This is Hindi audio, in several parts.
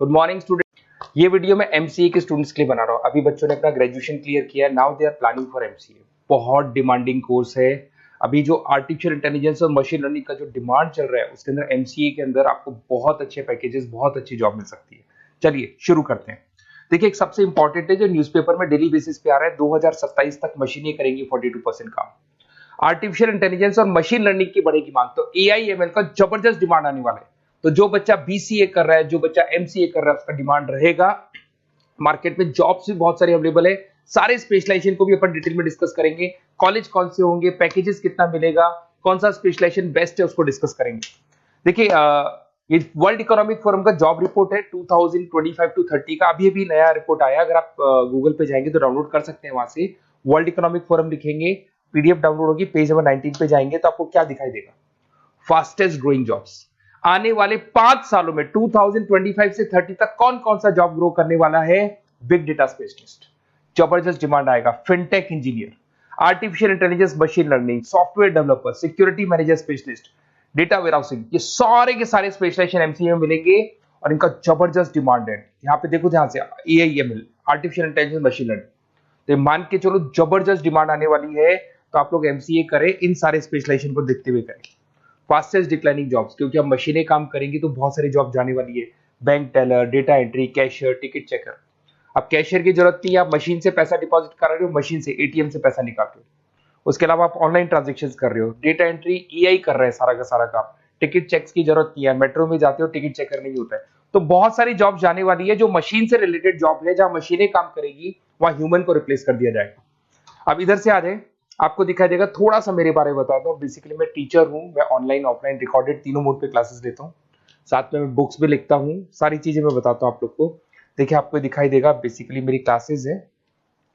Good morning student. ये वीडियो मैं एमसीए के स्टूडेंट्स के लिए बना रहा हूँ। अभी बच्चों ने अपना ग्रेजुएशन क्लियर किया, now they are planning for MCA. बहुत डिमांडिंग कोर्स है। अभी जो आर्टिफिशियल इंटेलिजेंस और मशीन लर्निंग का जो डिमांड चल रहा है उसके अंदर एमसीए के अंदर आपको बहुत अच्छे पैकेजेस, बहुत अच्छी जॉब मिल सकती है। चलिए शुरू करते हैं। देखिए, एक सबसे इंपॉर्टेंट है जो न्यूज़पेपर में डेली बेसिस पे आ रहा है, 2027 तक मशीनें करेंगी 42% काम। आर्टिफिशियल इंटेलिजेंस और मशीन लर्निंग की बढ़ेगी मांग, तो एआई एमएल का जबरदस्त डिमांड आने वाला है। तो जो बच्चा बीसीए कर रहा है, जो बच्चा एमसीए कर रहा है, उसका डिमांड रहेगा। मार्केट में जॉब्स भी बहुत सारे अवेलेबल है। सारे स्पेशलाइजेशन को भी अपन डिटेल में डिस्कस करेंगे। कॉलेज कौन से होंगे, पैकेजेस कितना मिलेगा, कौन सा स्पेशलाइजेशन बेस्ट है, उसको डिस्कस करेंगे। देखिए, ये वर्ल्ड इकोनॉमिक फोरम का जॉब रिपोर्ट है 2025 टू 30 का। अभी अभी नया रिपोर्ट आया, अगर आप गूगल पे जाएंगे तो डाउनलोड कर सकते हैं। वहां से वर्ल्ड इकोनॉमिक फोरम लिखेंगे, पीडीएफ डाउनलोड होगी, पेज नंबर 19 पे जाएंगे तो आपको क्या दिखाई देगा, फास्टेस्ट ग्रोइंग जॉब्स। आने वाले 5 सालों में 2025 से 30 तक कौन कौन सा जॉब ग्रो करने वाला है। बिग डेटा स्पेशलिस्ट, जबरदस्त डिमांड आएगा। Fintech engineer, artificial intelligence machine learning, software developer, security manager specialist, data warehousing, ये सारे के सारे स्पेशलाइजेशन एमसीए में मिलेंगे और इनका जबरदस्त डिमांड है। यहाँ पे देखो, ध्यान से, AIML, artificial intelligence machine learning, तो मान के चलो जबरदस्त डिमांड आने वाली है। तो आप लोग एमसीए करें, इन सारे स्पेशलाइजेशन को देखते हुए करें। फास्टेस्ट डिक्लाइनिंग जॉब्स, क्योंकि अब मशीनें काम करेंगी तो बहुत सारी जॉब जाने वाली है। Bank teller, data entry, cashier, ticket checker. अब कैशियर की जरूरत नहीं है, आप मशीन से पैसा डिपॉजिट कर रहे हो, मशीन से एटीएम से पैसा निकाल रहे हो। उसके अलावा आप ऑनलाइन ट्रांजेक्शन कर रहे हो। डेटा एंट्री एआई कर रहा है सारा का सारा काम। टिकट चेक्स की जरूरत नहीं है, मेट्रो में जाते हो टिकट चेकर नहीं होता है। तो बहुत सारी जॉब जाने वाली है जो मशीन से रिलेटेड जॉब है, जहां मशीनें काम करेगी वहां ह्यूमन को रिप्लेस कर दिया जाएगा। अब इधर से आ जाए, आपको दिखाई देगा। थोड़ा सा मेरे बारे में बताता हूँ। बेसिकली मैं टीचर हूँ, मैं ऑनलाइन ऑफलाइन रिकॉर्डेड तीनों मोड पे क्लासेस लेता हूँ। साथ में मैं बुक्स भी लिखता हूँ, सारी चीजें मैं बताता हूँ आप लोग को। देखिए, आपको दिखाई देगा, बेसिकली मेरी क्लासेस है,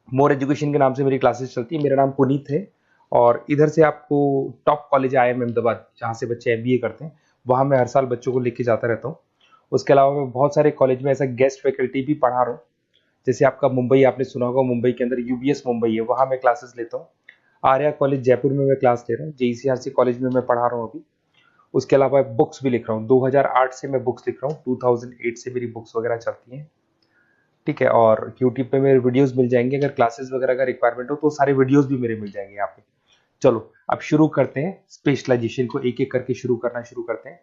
मोर एजुकेशन के नाम से मेरी क्लासेस चलती है। मेरा नाम पुनीत है और इधर से आपको टॉप कॉलेज IIM अहमदाबाद, जहाँ से बच्चे एमबीए करते हैं, वहाँ मैं हर साल बच्चों को लेके जाता रहता हूँ। उसके अलावा मैं बहुत सारे कॉलेज में ऐसा गेस्ट फैकल्टी भी पढ़ा रहा हूँ। जैसे आपका मुंबई, आपने सुना होगा, मुंबई के अंदर यूबीएस मुंबई है, वहाँ मैं क्लासेस लेता हूँ। आर्या कॉलेज जयपुर में मैं क्लास ले रहा हूँ। जेईसीआरसी कॉलेज में मैं पढ़ा रहा हूँ अभी। उसके अलावा बुक्स भी लिख रहा हूँ। 2008 से मैं बुक्स लिख रहा हूँ, 2008 से मेरी बुक्स वगैरह चलती हैं। ठीक है, और यूट्यूब पे मेरे वीडियोस मिल जाएंगे। अगर क्लासेस वगैरह का रिक्वायरमेंट हो तो सारे वीडियोस भी मेरे मिल जाएंगे यहाँ पे। चलो अब शुरू करते हैं, स्पेशलाइजेशन को एक एक करके शुरू करते हैं।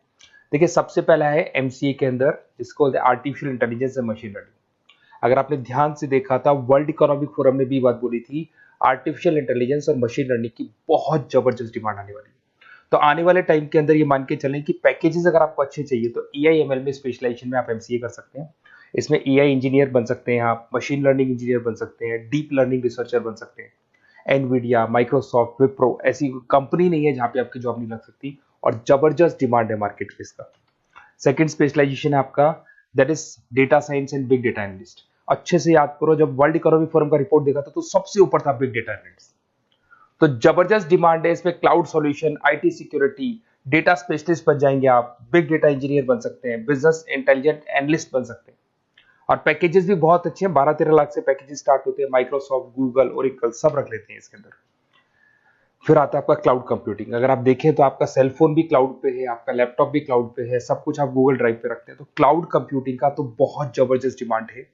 देखिए, सबसे पहला है एमसीए के अंदर, जिसको बोलते हैं artificial intelligence and machine learning. अगर आपने ध्यान से देखा था, वर्ल्ड इकोनॉमिक फोरम ने भी बात बोली थी, आर्टिफिशियल इंटेलिजेंस और मशीन लर्निंग की बहुत जबरदस्त डिमांड आने वाली है। तो आने वाले टाइम के अंदर ये मान के चलें कि पैकेजेस अगर आपको अच्छे चाहिए तो एआईएमएल में स्पेशलाइजेशन में आप एमसीए कर सकते हैं। इसमें एआई इंजीनियर बन सकते हैं, आप मशीन लर्निंग इंजीनियर बन सकते हैं, डीप लर्निंग रिसर्चर बन सकते हैं। एनवीडिया, माइक्रोसॉफ्ट, विप्रो, ऐसी कंपनी नहीं है जहां पे आपकी जॉब नहीं लग सकती, और जबरदस्त डिमांड है मार्केट में इसका। सेकंड स्पेशलाइजेशन है आपका, that is data science and big data analyst. अच्छे से याद करो, जब वर्ल्ड इकोनॉमिक फोरम का रिपोर्ट देखा था तो सबसे ऊपर था बिग डेटा एनालिस्ट। तो जबरदस्त डिमांड है इसमें। Cloud solution, IT security, data specialist बन जाएंगे आप, बिग डेटा इंजीनियर बन सकते हैं, बिजनेस इंटेलिजेंट एनालिस्ट बन सकते हैं। और पैकेजेस भी बहुत अच्छे हैं, 12-13 लाख से पैकेजेस स्टार्ट होते हैं। माइक्रोसॉफ्ट, गूगल, ओरेकल सब रख लेते हैं इसके अंदर। फिर आता है आपका क्लाउड कंप्यूटिंग। अगर आप देखें तो आपका सेलफोन भी क्लाउड पे है, आपका लैपटॉप भी क्लाउड पे है, सब कुछ आप गूगल ड्राइव पे रखते हैं। तो क्लाउड कंप्यूटिंग का तो बहुत जबरदस्त डिमांड है।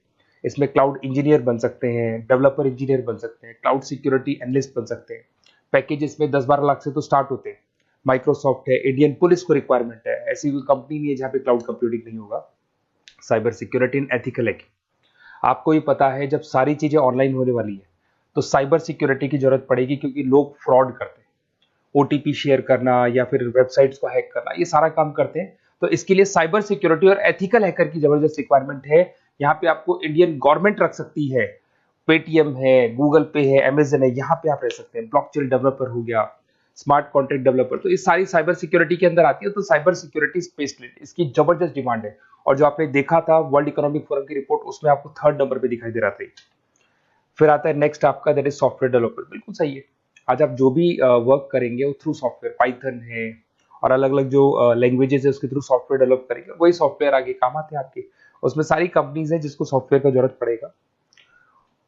इसमें क्लाउड इंजीनियर बन सकते हैं, डेवलपर इंजीनियर बन सकते हैं, क्लाउड सिक्योरिटी एनालिस्ट बन सकते हैं। पैकेजेस में 10-12 लाख से तो स्टार्ट होते हैं। माइक्रोसॉफ्ट है, इंडियन पुलिस को रिक्वायरमेंट है, ऐसी कोई कंपनी नहीं है जहां पे क्लाउड कंप्यूटिंग नहीं होगा। Cyber security and ethical hacking, आपको ही पता है जब सारी चीजें ऑनलाइन होने वाली है तो साइबर सिक्योरिटी की जरूरत पड़ेगी, क्योंकि लोग फ्रॉड करते हैं। ओटीपी शेयर करना या फिर वेबसाइट्स को हैक करना, ये सारा काम करते हैं। तो इसके लिए साइबर सिक्योरिटी और एथिकल हैकर की जबरदस्त रिक्वायरमेंट है। यहाँ पे आपको इंडियन गवर्नमेंट रख सकती है। पेटीएम है, गूगल पे है, अमेजन है, यहाँ पे आप रह सकते हैं। ब्लॉकचेन डेवलपर हो गया, स्मार्ट कॉन्ट्रैक्ट डेवलपर, तो ये सारी साइबर सिक्योरिटी के अंदर आती है। तो साइबर सिक्योरिटी स्पेशलिस्ट, इसकी जबरदस्त डिमांड है। और जो आपने देखा था वर्ल्ड इकोनॉमिक फोरम की रिपोर्ट, उसमें आपको 3rd नंबर पे दिखाई दे रहा था। फिर आता है नेक्स्ट आपका, दैट इज सॉफ्टवेयर डेवलपर। बिल्कुल सही है। आज आप जो भी वर्क करेंगे वो थ्रू सॉफ्टवेयर, पाइथन है और अलग अलग जो लैंग्वेजेस है उसके थ्रू सॉफ्टवेयर डेवलप करेंगे, वही सॉफ्टवेयर आगे काम आते हैं आपके। उसमें सारी कंपनीज है जिसको सॉफ्टवेयर का जरूरत पड़ेगा।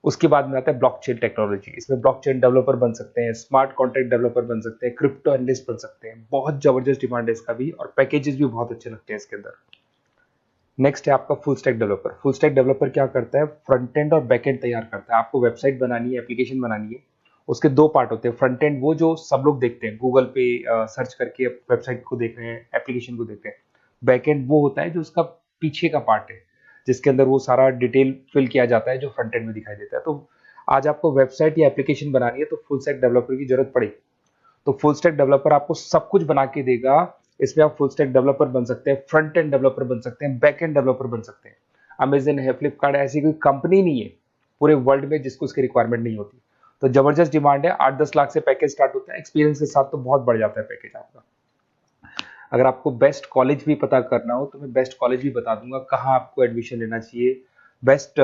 उसके बाद में आता है ब्लॉकचेन टेक्नोलॉजी। इसमें ब्लॉकचेन डेवलपर बन सकते हैं, स्मार्ट कॉन्ट्रैक्ट डेवलपर बन सकते हैं, क्रिप्टो एनालिस्ट बन सकते हैं। बहुत जबरदस्त डिमांड है इसका भी, और पैकेजेस भी बहुत अच्छे लगते हैं इसके अंदर। नेक्स्ट है आपका full stack developer. Full stack developer क्या करता है, फ्रंट एंड और बैक एंड तैयार करता है। आपको वेबसाइट बनानी है, एप्लीकेशन बनानी है, उसके दो पार्ट होते हैं। फ्रंट एंड वो जो सब लोग देखते हैं, गूगल पे सर्च करके वेबसाइट को देख रहे हैं, एप्लीकेशन को देख रहे हैं। बैक एंड वो होता है जो उसका पीछे का पार्ट है, जिसके अंदर वो सारा डिटेल फिल किया जाता है जो फ्रंट एंड में दिखाई देता है। तो आज आपको वेबसाइट या एप्लीकेशन बनानी है तो फुल स्टैक डेवलपर की जरूरत पड़ेगी। तो फुल स्टैक डेवलपर आपको सब कुछ बना के देगा। इसमें आप फुल स्टैक डेवलपर बन सकते हैं, फ्रंट एंड डेवलपर बन सकते हैं, बैक एंड डेवलपर बन सकते हैं। अमेजन है, फ्लिपकार्ट, ऐसी कोई कंपनी नहीं है पूरे वर्ल्ड में जिसको उसकी रिक्वायरमेंट नहीं होती। तो जबरदस्त डिमांड है, 8-10 लाख से पैकेज स्टार्ट होता है, एक्सपीरियंस के साथ तो बहुत बढ़ जाता है पैकेज आपका। अगर आपको बेस्ट कॉलेज भी पता करना हो तो मैं बेस्ट कॉलेज भी बता दूंगा, कहाँ आपको एडमिशन लेना चाहिए, बेस्ट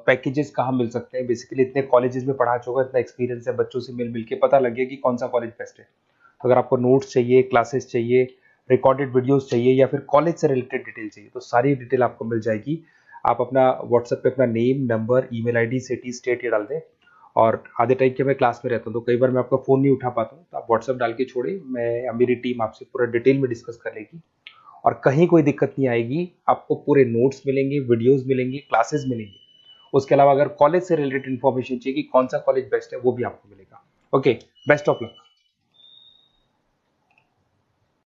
पैकेजेस कहाँ मिल सकते हैं। बेसिकली इतने कॉलेजेस में पढ़ा चुका, इतना एक्सपीरियंस है, बच्चों से मिल मिल के पता लग गया कि कौन सा कॉलेज बेस्ट है। तो अगर आपको नोट्स चाहिए, क्लासेस चाहिए, रिकॉर्डेड वीडियोस चाहिए, या फिर कॉलेज से रिलेटेड डिटेल चाहिए, तो सारी डिटेल आपको मिल जाएगी। आप अपना व्हाट्सएप पे अपना name, number, email ID, city, state ये डाल दें। और आधे टाइम के मैं क्लास में रहता हूँ तो कई बार मैं आपका फ़ोन नहीं उठा पाता हूँ, तो आप व्हाट्सएप डाल के छोड़े, मैं या मेरी टीम आपसे पूरा डिटेल में डिस्कस कर लेगी। और कहीं कोई दिक्कत नहीं आएगी, आपको पूरे नोट्स मिलेंगे, वीडियोस मिलेंगे, क्लासेस मिलेंगे। उसके अलावा अगर कॉलेज से रिलेटेड इन्फॉर्मेशन चाहिए कि कौन सा कॉलेज बेस्ट है, वो भी आपको मिलेगा। Okay, best of luck.